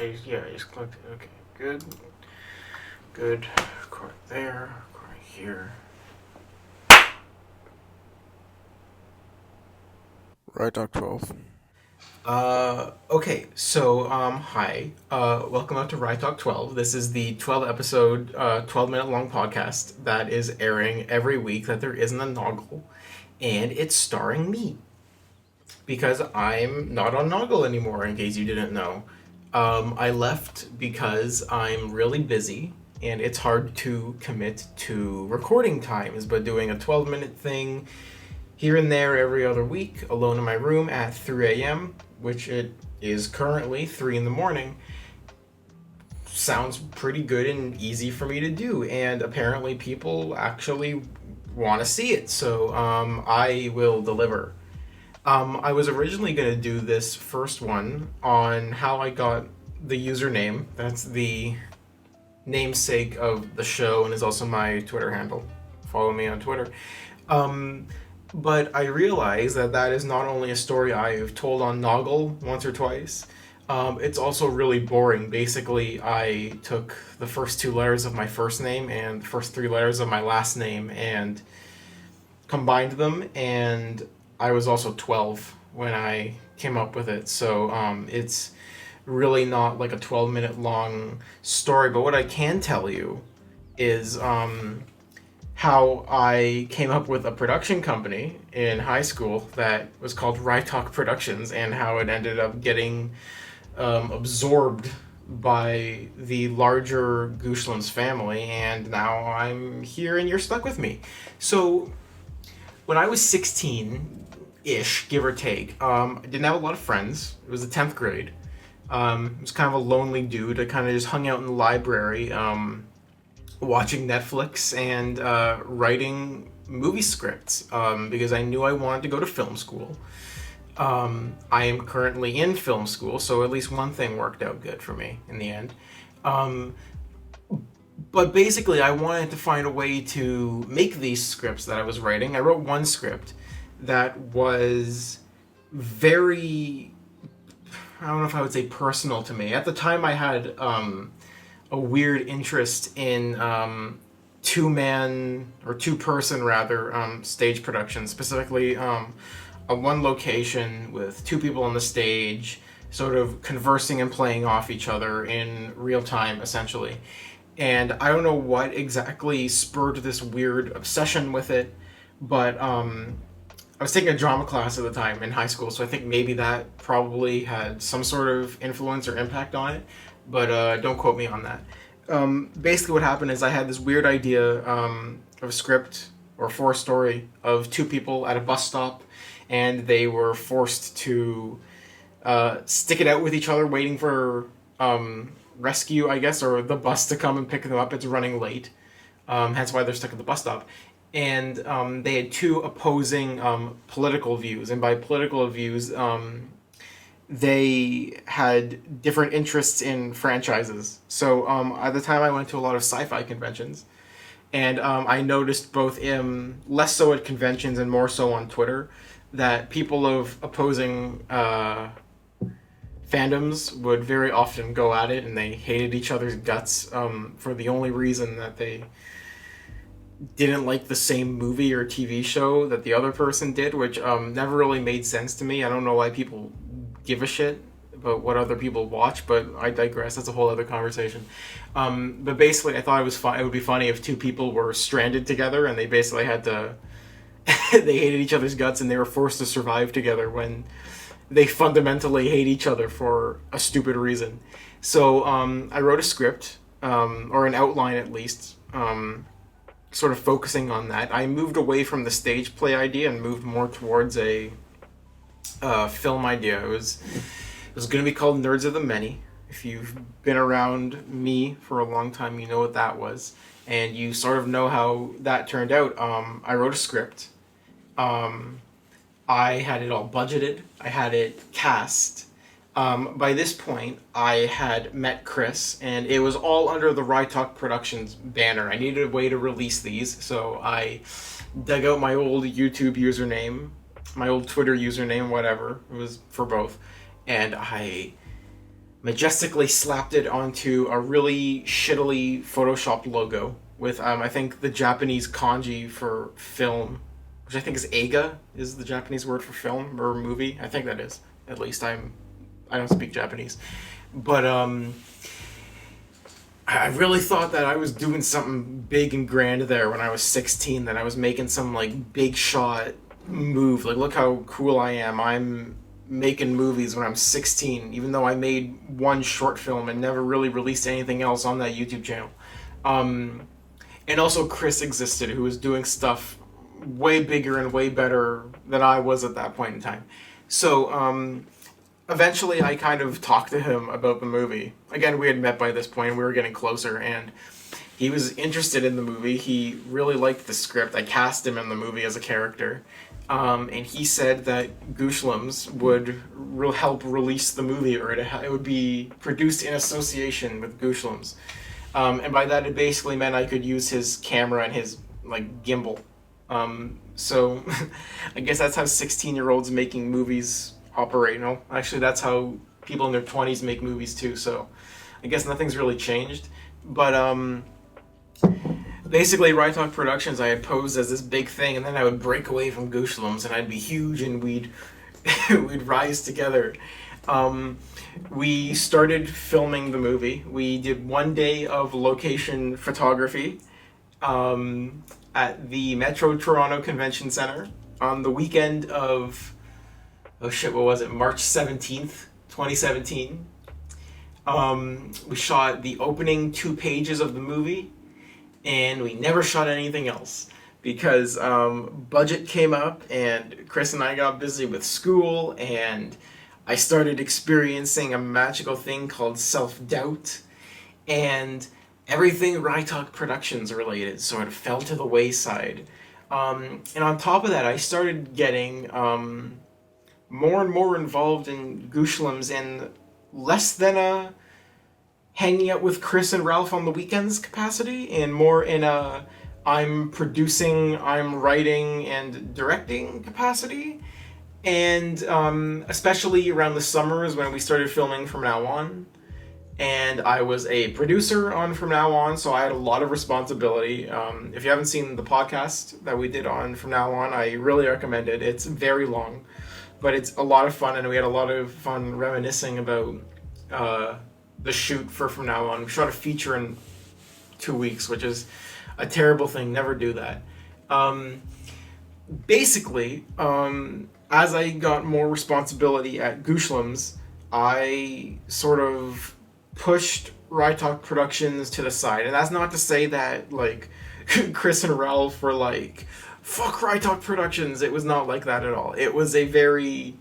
I just clicked it. Okay, good. Good. Record there. Record here. Rytalk12. Okay, so, hi. Welcome out to Rytalk12. This is the 12 episode, 12-minute long podcast that is airing every week that there isn't a Noggle, and it's starring me. Because I'm not on Noggle anymore, in case you didn't know. I left because I'm really busy, and it's hard to commit to recording times, but doing a 12-minute thing here and there every other week, alone in my room at 3 a.m., which it is currently 3 in the morning, sounds pretty good and easy for me to do, and apparently people actually want to see it, so I will deliver. I was originally going to do this first one on how I got the username. That's the namesake of the show and is also my Twitter handle. Follow me on Twitter. But I realized that is not only a story I've told on Noggle once or twice, it's also really boring. Basically, I took the first 2 letters of my first name and the first 3 letters of my last name and combined them, and I was also 12 when I came up with it, so it's really not like a 12-minute long story, but what I can tell you is how I came up with a production company in high school that was called Rytoc Productions, and how it ended up getting absorbed by the larger Gooshlems family, and now I'm here and you're stuck with me. So when I was 16-ish, give or take, I didn't have a lot of friends. It was the 10th grade. I was kind of a lonely dude. I kind of just hung out in the library, watching Netflix and writing movie scripts, because I knew I wanted to go to film school. I am currently in film school, so at least one thing worked out good for me in the end. But basically, I wanted to find a way to make these scripts that I was writing. I wrote one script that was very, I don't know if I would say personal to me. At the time, I had a weird interest in two-person rather, stage production, specifically a one location with 2 people on the stage, sort of conversing and playing off each other in real time, essentially. And I don't know what exactly spurred this weird obsession with it, but I was taking a drama class at the time in high school, so I think maybe that probably had some sort of influence or impact on it, but don't quote me on that. Basically what happened is I had this weird idea of a script, or for a story, of 2 people at a bus stop, and they were forced to stick it out with each other, waiting for rescue, I guess, or the bus to come and pick them up. It's running late, hence why they're stuck at the bus stop. And they had 2 opposing political views, and by political views, they had different interests in franchises. So at the time, I went to a lot of sci-fi conventions, and I noticed both less so at conventions and more so on Twitter, that people of opposing fandoms would very often go at it, and they hated each other's guts for the only reason that they didn't like the same movie or TV show that the other person did, which never really made sense to me. I don't know why people give a shit about what other people watch, but I digress. That's a whole other conversation. But basically, I thought it would be funny if 2 people were stranded together, and they basically had to they hated each other's guts, and they were forced to survive together when they fundamentally hate each other for a stupid reason. So I wrote a script, or an outline at least, sort of focusing on that. I moved away from the stage play idea and moved more towards a film idea. It was going to be called Nerds of the Many. If you've been around me for a long time, you know what that was, and you sort of know how that turned out. I wrote a script. I had it all budgeted. I had it cast. By this point, I had met Chris, and it was all under the Rytoc Productions banner. I needed a way to release these, so I dug out my old YouTube username, my old Twitter username, whatever. It was for both. And I majestically slapped it onto a really shittily photoshopped logo with, I think, the Japanese kanji for film, which I think is eiga, is the Japanese word for film or movie. I think that is. At least I don't speak Japanese. But I really thought that I was doing something big and grand there when I was 16, that I was making some like big shot move. Like, look how cool I am. I'm making movies when I'm 16, even though I made one short film and never really released anything else on that YouTube channel. And also Chris existed, who was doing stuff way bigger and way better than I was at that point in time. So eventually I kind of talked to him about the movie. Again, we had met by this point, we were getting closer, and he was interested in the movie. He really liked the script. I cast him in the movie as a character. And he said that Gooshlems would help release the movie, or it would be produced in association with Gooshlems. And by that, it basically meant I could use his camera and his like gimbal. So I guess that's how 16-year-olds making movies operate. No, actually, that's how people in their 20s make movies too. So I guess nothing's really changed. But basically, Rytoc Productions, I had posed as this big thing, and then I would break away from Gooshlems, and I'd be huge, and we'd rise together. We started filming the movie. We did 1 day of location photography at the Metro Toronto Convention Center on the weekend of, what was it, March 17th, 2017. We shot the opening 2 pages of the movie, and we never shot anything else because budget came up, and Chris and I got busy with school, and I started experiencing a magical thing called self-doubt, and everything Rytoc Productions related sort of fell to the wayside. And on top of that, I started getting more and more involved in Gooshlems in less than a hanging out with Chris and Ralph on the weekends capacity, and more in a I'm producing, I'm writing, and directing capacity. And especially around the summers when we started filming From Now On. And I was a producer on From Now On, so I had a lot of responsibility. If you haven't seen the podcast that we did on From Now On, I really recommend it. It's very long, but it's a lot of fun, and we had a lot of fun reminiscing about the shoot for From Now On. We shot a feature in 2 weeks, which is a terrible thing. Never do that. Basically, as I got more responsibility at Gooshlems, I sort of pushed Rytoc Productions to the side. And that's not to say that, like, Chris and Ralph were like, fuck Rytoc Productions. It was not like that at all. It was a very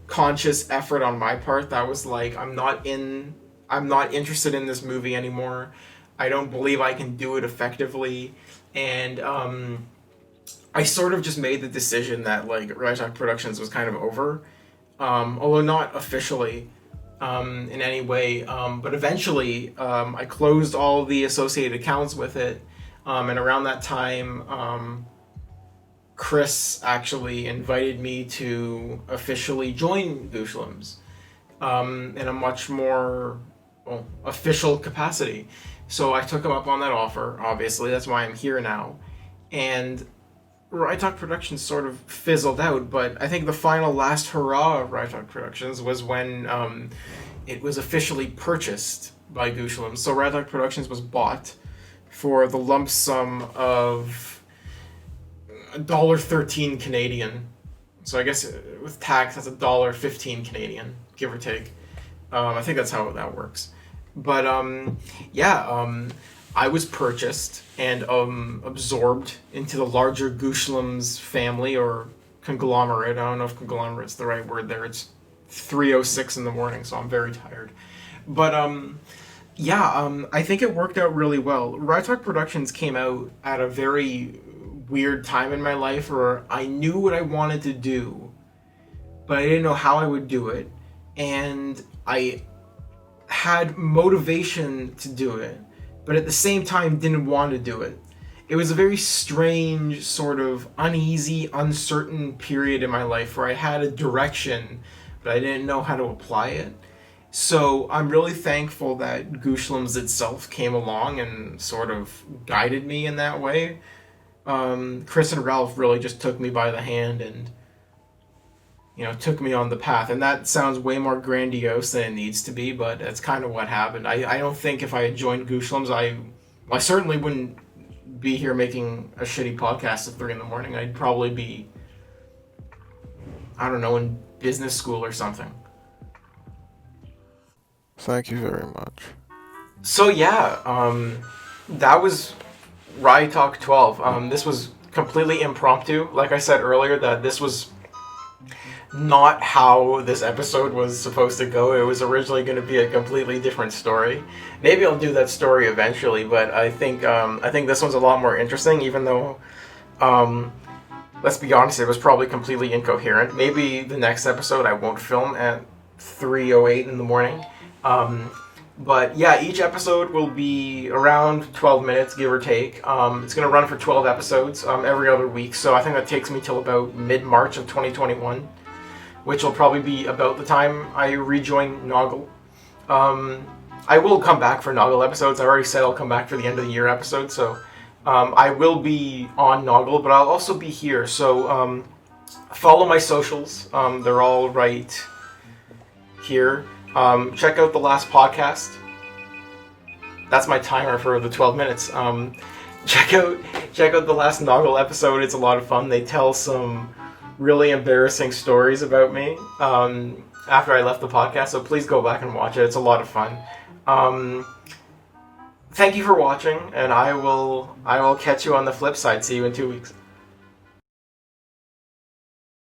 conscious effort on my part that was like, I'm not interested in this movie anymore. I don't believe I can do it effectively. And I sort of just made the decision that like Rytoc Productions was kind of over, although not officially in any way. But eventually, I closed all the associated accounts with it, and around that time, Chris actually invited me to officially join Gooshlems in a much more official capacity. So I took him up on that offer. Obviously, that's why I'm here now, and Rytoc Productions sort of fizzled out, but I think the final last hurrah of Rytoc Productions was when it was officially purchased by Gooshlems. So Rytoc Productions was bought for the lump sum of $1.13 Canadian. So I guess with tax, that's $1.15 Canadian, give or take. I think that's how that works. But I was purchased and absorbed into the larger Gooshlems family or conglomerate. I don't know if conglomerate's the right word there. It's 3:06 in the morning, so I'm very tired. But I think it worked out really well. Rytoc Productions came out at a very weird time in my life where I knew what I wanted to do, but I didn't know how I would do it. And I had motivation to do it, but at the same time didn't want to do it. It was a very strange, sort of uneasy, uncertain period in my life where I had a direction, but I didn't know how to apply it. So I'm really thankful that Gooshlems itself came along and sort of guided me in that way. Chris and Ralph really just took me by the hand and took me on the path. And that sounds way more grandiose than it needs to be, but that's kind of what happened. I don't think if I had joined Gooshlems, I certainly wouldn't be here making a shitty podcast at 3 in the morning. I'd probably be, I don't know, in business school or something. Thank you very much. So yeah, that was Rytalk12. This was completely impromptu. Like I said earlier, that this was not how this episode was supposed to go. It was originally going to be a completely different story. Maybe I'll do that story eventually, but I think this one's a lot more interesting. Even though, let's be honest, it was probably completely incoherent. Maybe the next episode I won't film at 3:08 in the morning. But yeah, each episode will be around 12 minutes, give or take. It's going to run for 12 episodes every other week, so I think that takes me till about mid-March of 2021, which will probably be about the time I rejoin Noggle. I will come back for Noggle episodes. I already said I'll come back for the end of the year episode, so I will be on Noggle, but I'll also be here. So follow my socials. They're all right here. Check out the last podcast. That's my timer for the 12 minutes. Check out the last Noggle episode. It's a lot of fun. They tell some really embarrassing stories about me after I left the podcast, so please go back and watch it. It's a lot of fun. Thank you for watching, and I will catch you on the flip side. See you in 2 weeks.